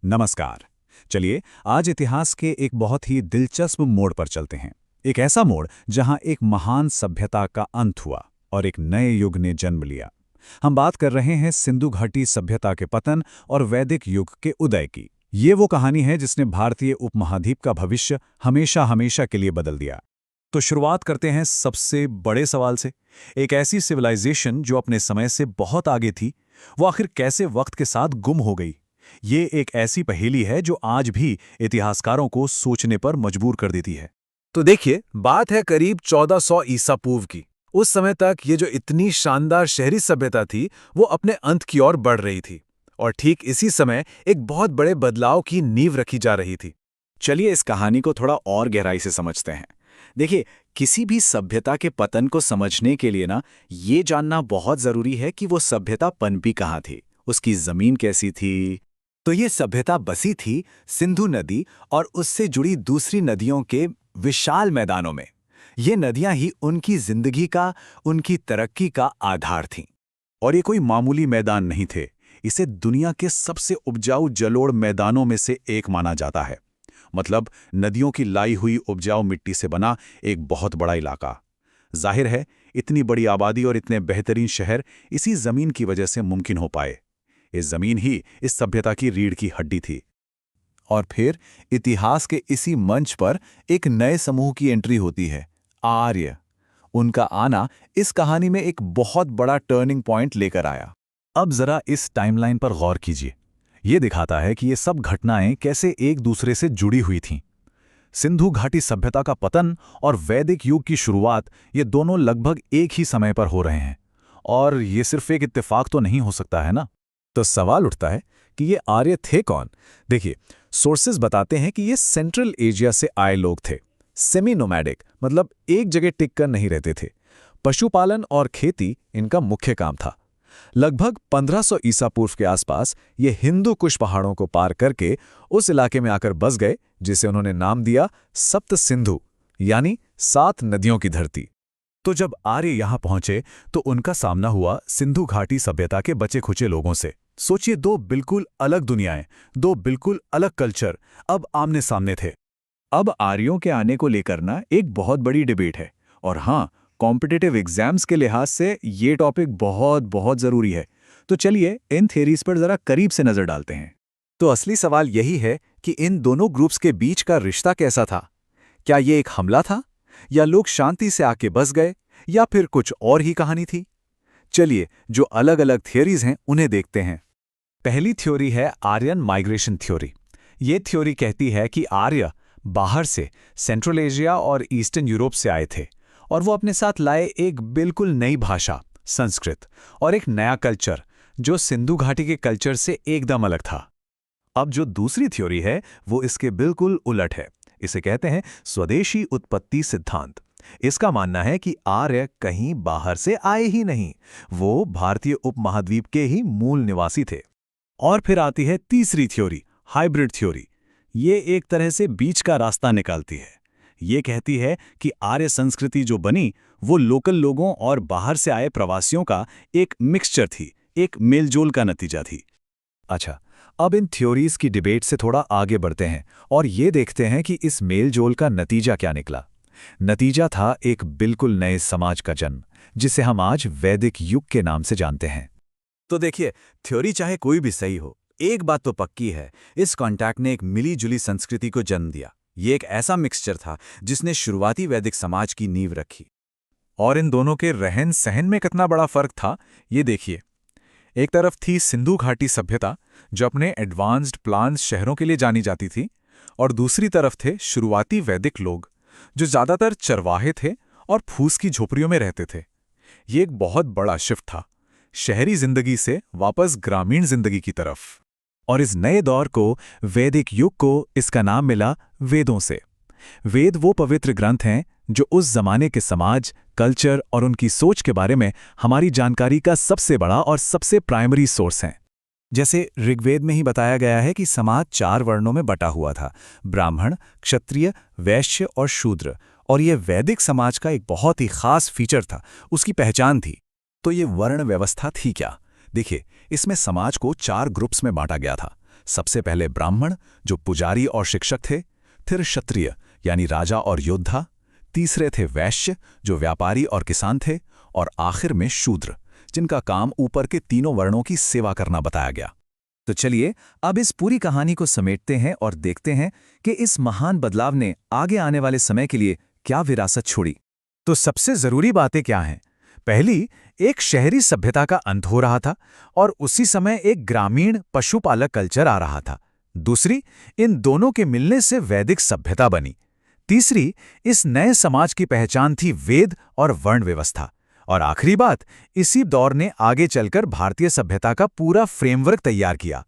नमस्कार। चलिए आज इतिहास के एक बहुत ही दिलचस्प मोड़ पर चलते हैं। एक ऐसा मोड़ जहां एक महान सभ्यता का अंत हुआ और एक नए युग ने जन्म लिया। हम बात कर रहे हैं सिंधु घाटी सभ्यता के पतन और वैदिक युग के उदय की। ये वो कहानी है जिसने भारतीय उपमहाद्वीप का भविष्य हमेशा हमेशा के लिए बदल दिया। तो शुरुआत करते हैं सबसे बड़े सवाल से। एक ऐसी सिविलाइजेशन जो अपने समय से बहुत आगे थी, वो आखिर कैसे वक्त के साथ गुम हो गई? ये एक ऐसी पहेली है जो आज भी इतिहासकारों को सोचने पर मजबूर कर देती है। तो देखिए, बात है करीब 1400 ईसा पूर्व की। उस समय तक ये जो इतनी शानदार शहरी सभ्यता थी, वो अपने अंत की ओर बढ़ रही थी। और ठीक इसी समय एक बहुत बड़े बदलाव की नींव रखी जा रही थी। चलिए इस कहानी को थोड़ा और गहराई से समझते हैं। देखिए, किसी भी सभ्यता के पतन को समझने के लिए ये जानना बहुत जरूरी है कि वो सभ्यता पनपी कहाँ थी, उसकी जमीन कैसी थी। तो ये सभ्यता बसी थी सिंधु नदी और उससे जुड़ी दूसरी नदियों के विशाल मैदानों में। ये नदियां ही उनकी जिंदगी का, उनकी तरक्की का आधार थीं। और ये कोई मामूली मैदान नहीं थे, इसे दुनिया के सबसे उपजाऊ जलोढ़ मैदानों में से एक माना जाता है। मतलब नदियों की लाई हुई उपजाऊ मिट्टी से बना एक बहुत बड़ा इलाका। जाहिर है, इतनी बड़ी आबादी और इतने बेहतरीन शहर इसी जमीन की वजह से मुमकिन हो पाए। इस जमीन ही इस सभ्यता की रीढ़ की हड्डी थी। और फिर इतिहास के इसी मंच पर एक नए समूह की एंट्री होती है, आर्य। उनका आना इस कहानी में एक बहुत बड़ा टर्निंग पॉइंट लेकर आया। अब जरा इस टाइमलाइन पर गौर कीजिए। ये दिखाता है कि ये सब घटनाएं कैसे एक दूसरे से जुड़ी हुई थीं। सिंधु घाटी सभ्यता का पतन और वैदिक युग की शुरुआत, ये दोनों लगभग एक ही समय पर हो रहे हैं। और ये सिर्फ एक इत्तेफाक तो नहीं हो सकता है ना? तो सवाल उठता है कि ये आर्य थे कौन? देखिए, सोर्सेज बताते हैं कि ये सेंट्रल एशिया से आए लोग थे। सेमी नोमैडिक, मतलब एक जगह टिक कर नहीं रहते थे। पशुपालन और खेती इनका मुख्य काम था। लगभग 1500 ईसा पूर्व के आसपास ये हिंदू कुश पहाड़ों को पार करके उस इलाके में आकर बस गए, जिसे उन्होंने नाम दिया सप्त सिंधु, यानी 7 नदियों की धरती। तो जब आर्य यहां पहुंचे तो उनका सामना हुआ सिंधु घाटी सभ्यता के बचे खुचे लोगों से। सोचिए, दो बिल्कुल अलग दुनियाएं, दो बिल्कुल अलग कल्चर अब आमने सामने थे। अब आर्यों के आने को लेकर एक बहुत बड़ी डिबेट है। और हाँ, कॉम्पिटिटिव एग्जाम्स के लिहाज से ये टॉपिक बहुत बहुत जरूरी है। तो चलिए इन थ्योरीज पर जरा करीब से नजर डालते हैं। तो असली सवाल यही है कि इन दोनों ग्रुप्स के बीच का रिश्ता कैसा था? क्या ये एक हमला था, या लोग शांति से आके बस गए, या फिर कुछ और ही कहानी थी? चलिए जो अलग अलग थियोरीज हैं उन्हें देखते हैं। पहली थ्योरी है आर्यन माइग्रेशन थ्योरी। ये थ्योरी कहती है कि आर्य बाहर से सेंट्रल एशिया और ईस्टर्न यूरोप से आए थे, और वो अपने साथ लाए एक बिल्कुल नई भाषा, संस्कृत, और एक नया कल्चर जो सिंधु घाटी के कल्चर से एकदम अलग था। अब जो दूसरी थ्योरी है वो इसके बिल्कुल उलट है। इसे कहते हैं स्वदेशी उत्पत्ति सिद्धांत। इसका मानना है कि आर्य कहीं बाहर से आए ही नहीं, वो भारतीय उपमहाद्वीप के ही मूल निवासी थे। और फिर आती है तीसरी थ्योरी, हाइब्रिड थ्योरी। ये एक तरह से बीच का रास्ता निकालती है। ये कहती है कि आर्य संस्कृति जो बनी वो लोकल लोगों और बाहर से आए प्रवासियों का एक मिक्सचर थी, एक मेलजोल का नतीजा थी। अच्छा, अब इन थ्योरीज की डिबेट से थोड़ा आगे बढ़ते हैं और ये देखते हैं कि इस मेलजोल का नतीजा क्या निकला। नतीजा था एक बिल्कुल नए समाज का जन्म, जिसे हम आज वैदिक युग के नाम से जानते हैं। तो देखिए, थ्योरी चाहे कोई भी सही हो, एक बात तो पक्की है, इस कॉन्टैक्ट ने एक मिली जुली संस्कृति को जन्म दिया। ये एक ऐसा मिक्सचर था जिसने शुरुआती वैदिक समाज की नींव रखी। और इन दोनों के रहन सहन में कितना बड़ा फर्क था, ये देखिए। एक तरफ थी सिंधु घाटी सभ्यता जो अपने एडवांस्ड प्लान्स शहरों के लिए जानी जाती थी, और दूसरी तरफ थे शुरुआती वैदिक लोग जो ज्यादातर चरवाहे थे और फूस की झोपड़ियों में रहते थे। ये एक बहुत बड़ा शिफ्ट था, शहरी जिंदगी से वापस ग्रामीण जिंदगी की तरफ। और इस नए दौर को, वैदिक युग को, इसका नाम मिला वेदों से। वेद वो पवित्र ग्रंथ हैं जो उस जमाने के समाज, कल्चर और उनकी सोच के बारे में हमारी जानकारी का सबसे बड़ा और सबसे प्राइमरी सोर्स हैं। जैसे ऋग्वेद में ही बताया गया है कि समाज 4 वर्णों में बटा हुआ था, ब्राह्मण, क्षत्रिय, वैश्य और शूद्र। और यह वैदिक समाज का एक बहुत ही खास फीचर था, उसकी पहचान थी। तो ये वर्ण व्यवस्था थी क्या? देखिए, इसमें समाज को 4 ग्रुप्स में बांटा गया था। सबसे पहले ब्राह्मण, जो पुजारी और शिक्षक थे, फिर क्षत्रिय यानी राजा और योद्धा, तीसरे थे वैश्य, जो व्यापारी और किसान थे, और आखिर में शूद्र, जिनका काम ऊपर के तीनों वर्णों की सेवा करना बताया गया। तो चलिए अब इस पूरी कहानी को समेटते हैं और देखते हैं कि इस महान बदलाव ने आगे आने वाले समय के लिए क्या विरासत छोड़ी। तो सबसे जरूरी बातें क्या हैं? पहली, एक शहरी सभ्यता का अंत हो रहा था और उसी समय एक ग्रामीण पशुपालक कल्चर आ रहा था। दूसरी, इन दोनों के मिलने से वैदिक सभ्यता बनी। तीसरी, इस नए समाज की पहचान थी वेद और वर्ण व्यवस्था। और आखिरी बात, इसी दौर ने आगे चलकर भारतीय सभ्यता का पूरा फ्रेमवर्क तैयार किया।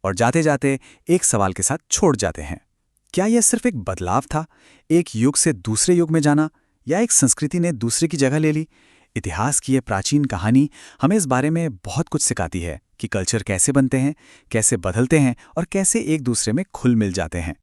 और जाते जाते एक सवाल के साथ छोड़ जाते हैं, क्या यह सिर्फ एक बदलाव था, एक युग से दूसरे युग में जाना, या एक संस्कृति ने दूसरे की जगह ले ली? इतिहास की यह प्राचीन कहानी हमें इस बारे में बहुत कुछ सिखाती है कि कल्चर कैसे बनते हैं, कैसे बदलते हैं और कैसे एक दूसरे में खुल मिल जाते हैं।